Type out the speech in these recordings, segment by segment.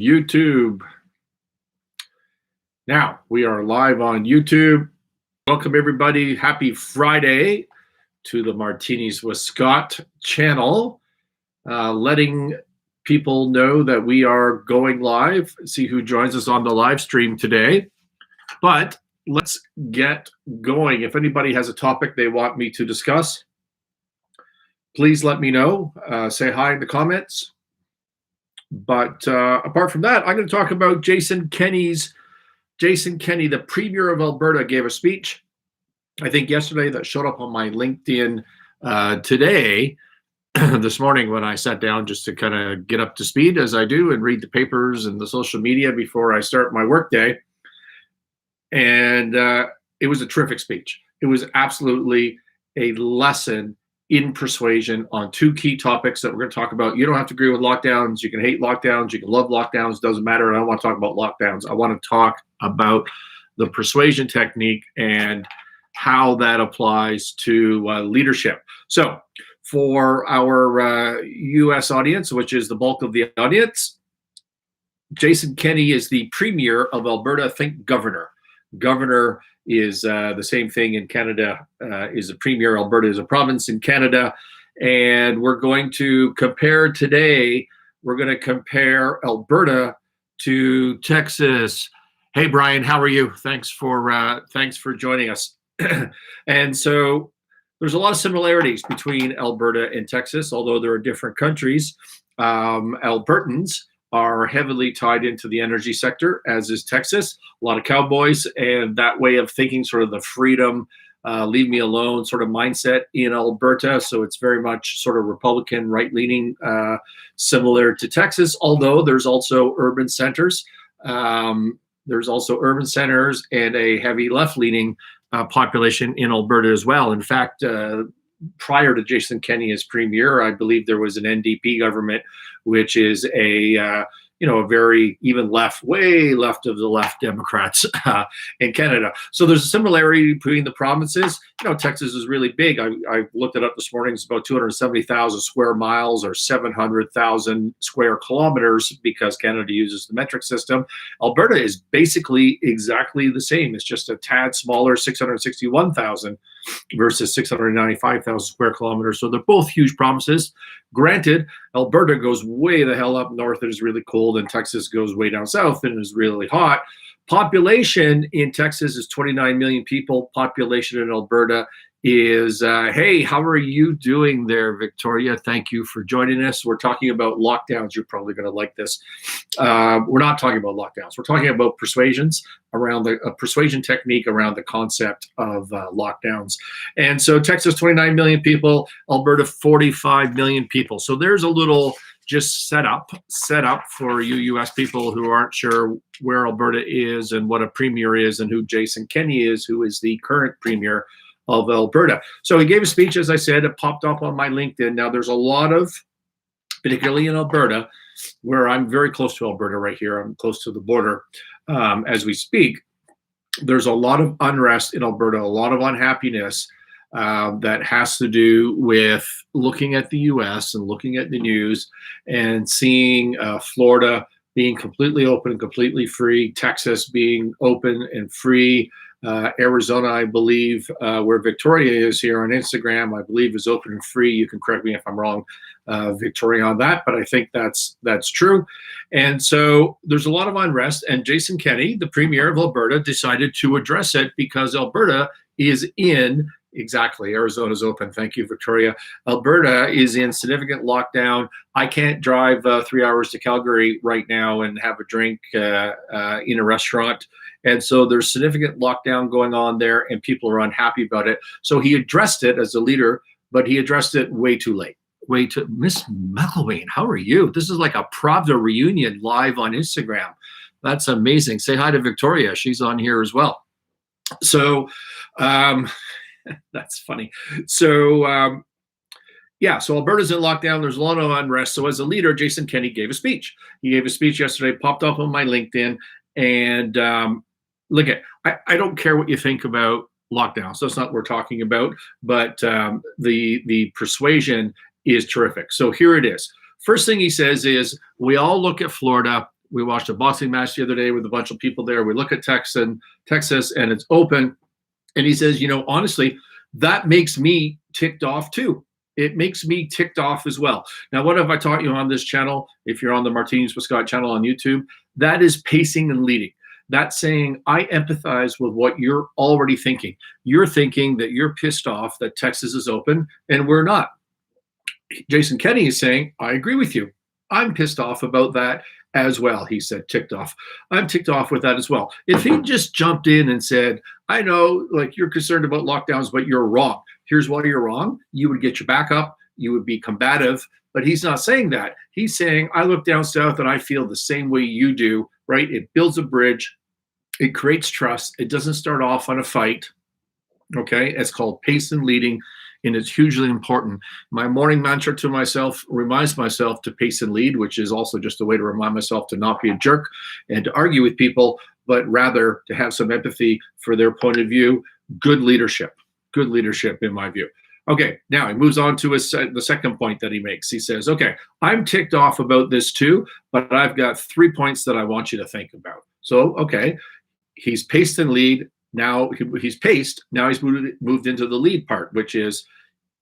YouTube. Now we are live on YouTube. Welcome everybody. Happy Friday to the Martinis with Scott channel. Letting people know that we are going live. See who joins us on the live stream today. But let's get going. If anybody has a topic they want me to discuss, please let me know. Say hi in the comments. But apart from that, I'm going to talk about Jason Kenney, the Premier of Alberta, gave a speech, I think yesterday, that showed up on my LinkedIn today, this morning when I sat down just to kind of get up to speed as I do and read the papers and the social media before I start my workday. And it was a terrific speech. It was absolutely a lesson in persuasion on two key topics that we're going to talk about. You don't have to agree with lockdowns. You can hate lockdowns. You can love lockdowns. Doesn't matter. I don't want to talk about lockdowns. I want to talk about the persuasion technique and how that applies to leadership. So for our U.S. audience, which is the bulk of the audience, Jason Kenney is the Premier of Alberta. Think governor. Governor is the same thing in Canada, is a premier. Alberta is a province in Canada. And we're going to compare today, we're going to compare Alberta to Texas. Hey, Brian, how are you? Thanks for joining us. And so there's a lot of similarities between Alberta and Texas, although there are different countries. Albertans are heavily tied into the energy sector, as is Texas. A lot of cowboys, and that way of thinking, sort of the freedom, leave me alone sort of mindset in Alberta. So it's very much sort of Republican, right-leaning, similar to Texas, although there's also urban centers. There's also urban centers and a heavy left-leaning population in Alberta as well. In fact, prior to Jason Kenney as premier, I believe there was an NDP government, which is a very even left, way left of the left Democrats in Canada. So there's a similarity between the provinces. Texas is really big. I looked it up this morning. It's about 270,000 square miles or 700,000 square kilometers because Canada uses the metric system. Alberta is basically exactly the same. It's just a tad smaller, 661,000 versus 695,000 square kilometers. So they're both huge provinces. Granted, Alberta goes way the hell up north and is really cold, and Texas goes way down south and is really hot. Population in Texas is 29 million people. Population in Alberta is, hey, how are you doing there, Victoria? Thank you for joining us. We're talking about lockdowns. You're probably going to like this. We're not talking about lockdowns. We're talking about persuasions around the persuasion technique around the concept of lockdowns. And so Texas, 29 million people, Alberta, 45 million people. So there's a little just set up for you U.S. people who aren't sure where Alberta is and what a premier is and who Jason Kenney is, who is the current premier of Alberta. So he gave a speech, as I said. It popped up on my LinkedIn. Now there's a lot of, particularly in Alberta, where I'm very close to Alberta right here. I'm close to the border as we speak. There's a lot of unrest in Alberta, a lot of unhappiness that has to do with looking at the U.S. and looking at the news and seeing Florida being completely open and completely free, Texas being open and free, Arizona, I believe, where Victoria is here on Instagram, I believe is open and free. You can correct me if I'm wrong, Victoria, on that, but I think that's true. And so there's a lot of unrest, and Jason Kenney, the Premier of Alberta, decided to address it because Alberta is in, exactly, Arizona's open. Thank you, Victoria. Alberta is in significant lockdown. I can't drive 3 hours to Calgary right now and have a drink in a restaurant. And so there's significant lockdown going on there, and people are unhappy about it. So he addressed it as a leader, but he addressed it way too late. Miss McElwain, how are you? This is like a Pravda reunion live on Instagram. That's amazing. Say hi to Victoria. She's on here as well. So that's funny. So so Alberta's in lockdown. There's a lot of unrest. So as a leader, Jason Kenney gave a speech. He gave a speech yesterday, popped up on my LinkedIn. And look, I don't care what you think about lockdowns. That's not what we're talking about. But the persuasion is terrific. So here it is. First thing he says is, we all look at Florida. We watched a boxing match the other day with a bunch of people there. We look at Texas, and it's open. And he says, honestly, that makes me ticked off too. It makes me ticked off as well. Now, what have I taught you on this channel? If you're on the Martinis with Scott channel on YouTube, that is pacing and leading. That's saying I empathize with what you're already thinking. You're thinking that you're pissed off that Texas is open, and we're not. Jason Kenney is saying, I agree with you. I'm pissed off about that as well. He said, ticked off. I'm ticked off with that as well. If he just jumped in and said, I know, like, you're concerned about lockdowns, but you're wrong. Here's why you're wrong. You would get your back up. You would be combative. But he's not saying that. He's saying, I look down south and I feel the same way you do, right? It builds a bridge. It creates trust. It doesn't start off on a fight. Okay? It's called pace and leading, and it's hugely important. My morning mantra to myself reminds myself to pace and lead, which is also just a way to remind myself to not be a jerk and to argue with people, but rather to have some empathy for their point of view. Good leadership in my view. Okay, now he moves on to the second point that he makes. He says, okay, I'm ticked off about this too, but I've got 3 points that I want you to think about. So, okay, he's paced and lead. Now he's paced. Now he's moved into the lead part, which is,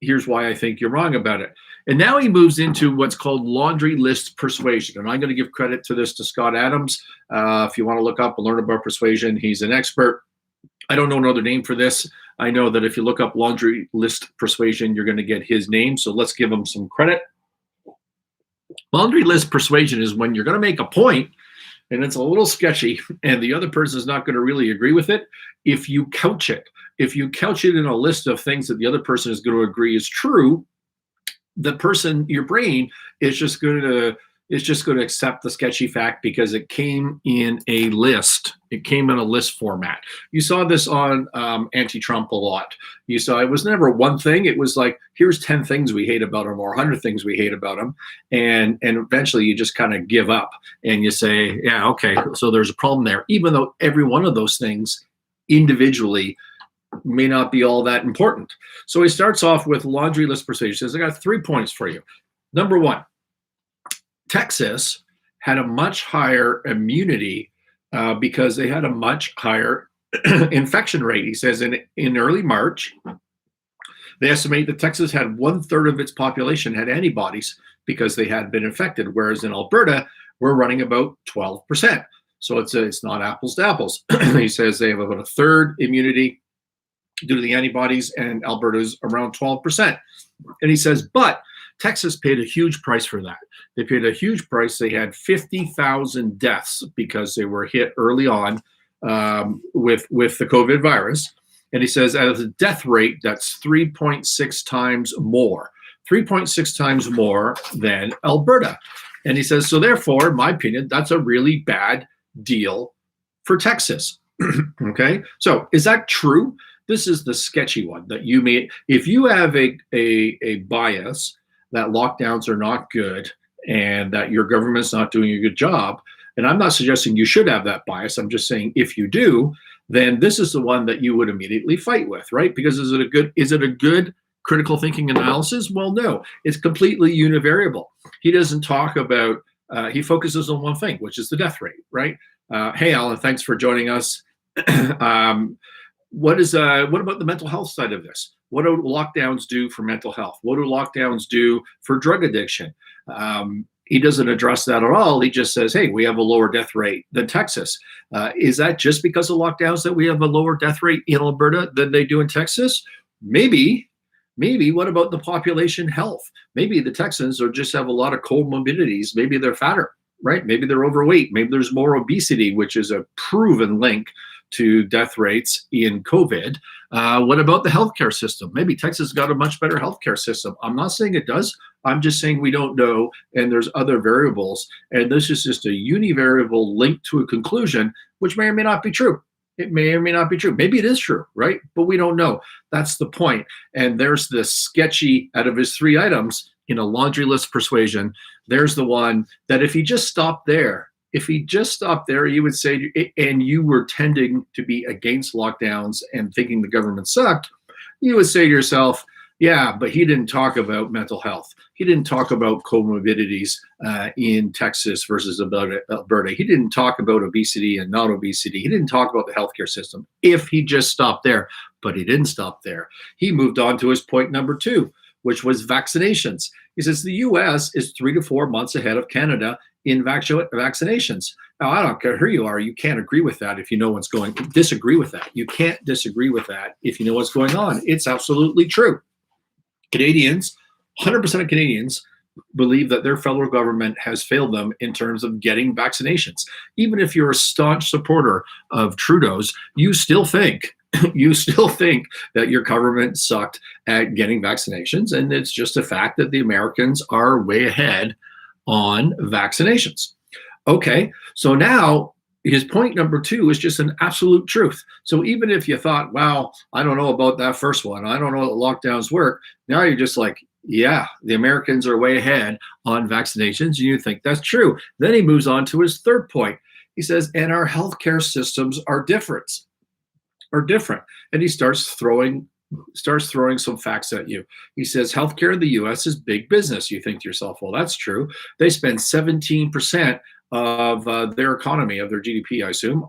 here's why I think you're wrong about it. And now he moves into what's called laundry list persuasion. And I'm going to give credit to Scott Adams. If you want to look up and learn about persuasion, he's an expert. I don't know another name for this. I know that if you look up laundry list persuasion, you're going to get his name. So let's give him some credit. Laundry list persuasion is when you're going to make a point and it's a little sketchy and the other person is not going to really agree with it. If you couch it in a list of things that the other person is going to agree is true, the person, your brain, is just going to accept the sketchy fact because it came in a list. It came in a list format. You saw this on anti-Trump a lot. You saw it was never one thing. It was like, here's 10 things we hate about him or 100 things we hate about him. And eventually you just kind of give up and you say, yeah, okay, so there's a problem there. Even though every one of those things individually may not be all that important. So he starts off with laundry list persuasion. He says, I got 3 points for you. Number one, Texas had a much higher immunity because they had a much higher infection rate. He says in early March, they estimate that Texas had 1/3 of its population had antibodies because they had been infected, whereas in Alberta, we're running about 12%. So it's not apples to apples. He says they have about 1/3 immunity due to the antibodies, and Alberta's around 12%. And he says, but Texas paid a huge price for that. They paid a huge price. They had 50,000 deaths because they were hit early on with the COVID virus. And he says, as a death rate, that's 3.6 times more, 3.6 times more than Alberta. And he says, so therefore, in my opinion, that's a really bad deal for Texas. Okay, so is that true? This is the sketchy one that you made. If you have a bias that lockdowns are not good and that your government's not doing a good job, and I'm not suggesting you should have that bias. I'm just saying if you do, then this is the one that you would immediately fight with, right? Because is it a good critical thinking analysis? Well, no, it's completely univariable. He doesn't talk about, he focuses on one thing, which is the death rate, right? Hey, Alan, thanks for joining us. What about the mental health side of this? What do lockdowns do for mental health? What do lockdowns do for drug addiction? He doesn't address that at all. He just says, hey, we have a lower death rate than Texas. Is that just because of lockdowns that we have a lower death rate in Alberta than they do in Texas? Maybe. What about the population health? Maybe the Texans just have a lot of comorbidities. Maybe they're fatter, right? Maybe they're overweight. Maybe there's more obesity, which is a proven link to death rates in COVID. What about the healthcare system? Maybe Texas got a much better healthcare system. I'm not saying it does. I'm just saying we don't know, and there's other variables. And this is just a univariable link to a conclusion, which may or may not be true. It may or may not be true. Maybe it is true, right? But we don't know. That's the point. And there's the sketchy, out of his 3 items in a laundry list persuasion, there's the one that if he just stopped there, you would say, and you were tending to be against lockdowns and thinking the government sucked, you would say to yourself, Yeah, but he didn't talk about mental health. He didn't talk about comorbidities in Texas versus Alberta. He didn't talk about obesity and not obesity. He didn't talk about the healthcare system if he just stopped there, but he didn't stop there. He moved on to his point number two, which was vaccinations. He says the US is 3 to 4 months ahead of Canada in vaccinations. Now, I don't care who you are, you can't agree with that if you know what's disagree with that. You can't disagree with that if you know what's going on. It's absolutely true. Canadians, 100% of Canadians believe that their federal government has failed them in terms of getting vaccinations. Even if you're a staunch supporter of Trudeau's, you still think that your government sucked at getting vaccinations, and it's just a fact that the Americans are way ahead on vaccinations. Okay, so now his point number two is just an absolute truth. So even if you thought, wow, I don't know about that first one, I don't know how lockdowns work, now you're just like, yeah, the Americans are way ahead on vaccinations, and you think that's true. Then he moves on to his third point. He says, and our healthcare systems are different. And he starts throwing some facts at you. He says healthcare in the US is big business. You think to yourself, well, that's true. They spend 17% of their economy, of their GDP, I assume,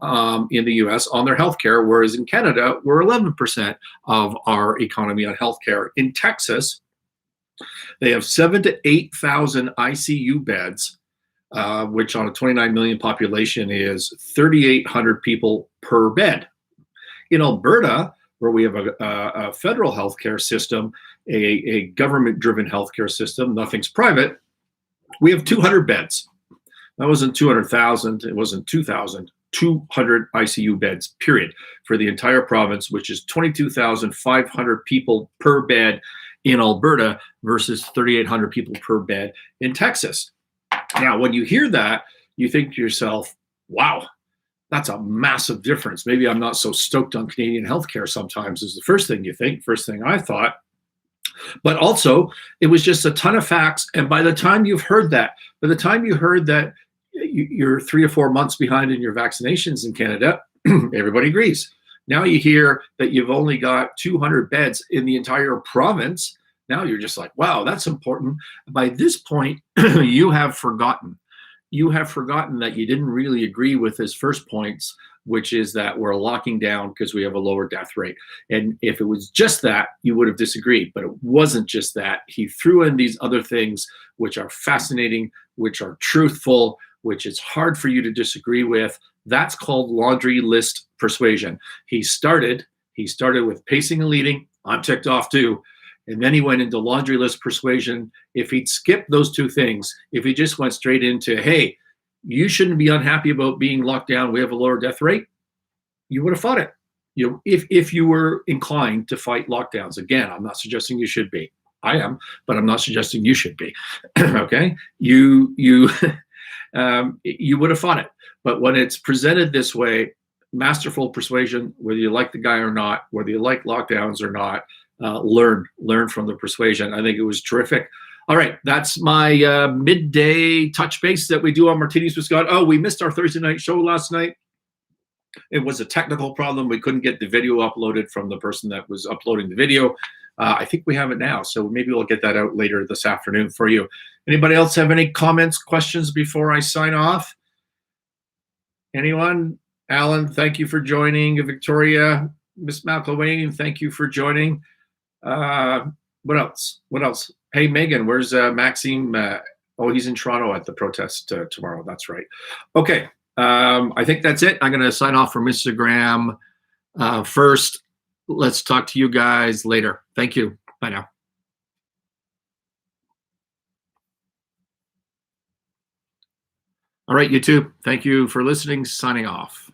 in the US on their healthcare, whereas in Canada, we're 11% of our economy on healthcare. In Texas, they have 7,000 to 8,000 ICU beds, which on a 29 million population is 3,800 people per bed. In Alberta, where we have a federal healthcare system, a government-driven healthcare system, nothing's private, we have 200 beds. That wasn't 200,000, it wasn't 2,000, 200 ICU beds, period, for the entire province, which is 22,500 people per bed in Alberta versus 3,800 people per bed in Texas. Now, when you hear that, you think to yourself, wow, that's a massive difference. Maybe I'm not so stoked on Canadian healthcare sometimes, is the first thing you think, first thing I thought. But also, it was just a ton of facts. And by the time you heard that you're 3 or 4 months behind in your vaccinations in Canada, everybody agrees. Now you hear that you've only got 200 beds in the entire province. Now you're just like, wow, that's important. By this point, you have forgotten that you didn't really agree with his first points, which is that we're locking down because we have a lower death rate. And if it was just that, you would have disagreed, but it wasn't just that. He threw in these other things, which are fascinating, which are truthful, which is hard for you to disagree with. That's called laundry list persuasion. He started with pacing and leading. I'm ticked off too. And then he went into laundry list persuasion. If he'd skipped those two things, if he just went straight into, hey, you shouldn't be unhappy about being locked down, we have a lower death rate, you would have fought it. If you were inclined to fight lockdowns. Again, I'm not suggesting you should be. I am, but I'm not suggesting you should be. Okay? You would have fought it. But when it's presented this way, masterful persuasion, whether you like the guy or not, whether you like lockdowns or not, learn from the persuasion. I think it was terrific. All right, that's my midday touch base that we do on Martinis with Scott. Oh, we missed our Thursday night show last night. It was a technical problem. We couldn't get the video uploaded from the person that was uploading the video. I think we have it now, so maybe we'll get that out later this afternoon for you. Anybody else have any comments, questions before I sign off? Anyone? Alan, thank you for joining. Victoria, Miss McElwain, thank you for joining. What else? Hey, Megan, where's Maxime? Oh, he's in Toronto at the protest tomorrow. That's right. Okay. I think that's it. I'm going to sign off from Instagram first. Let's talk to you guys later. Thank you. Bye now. All right, YouTube. Thank you for listening. Signing off.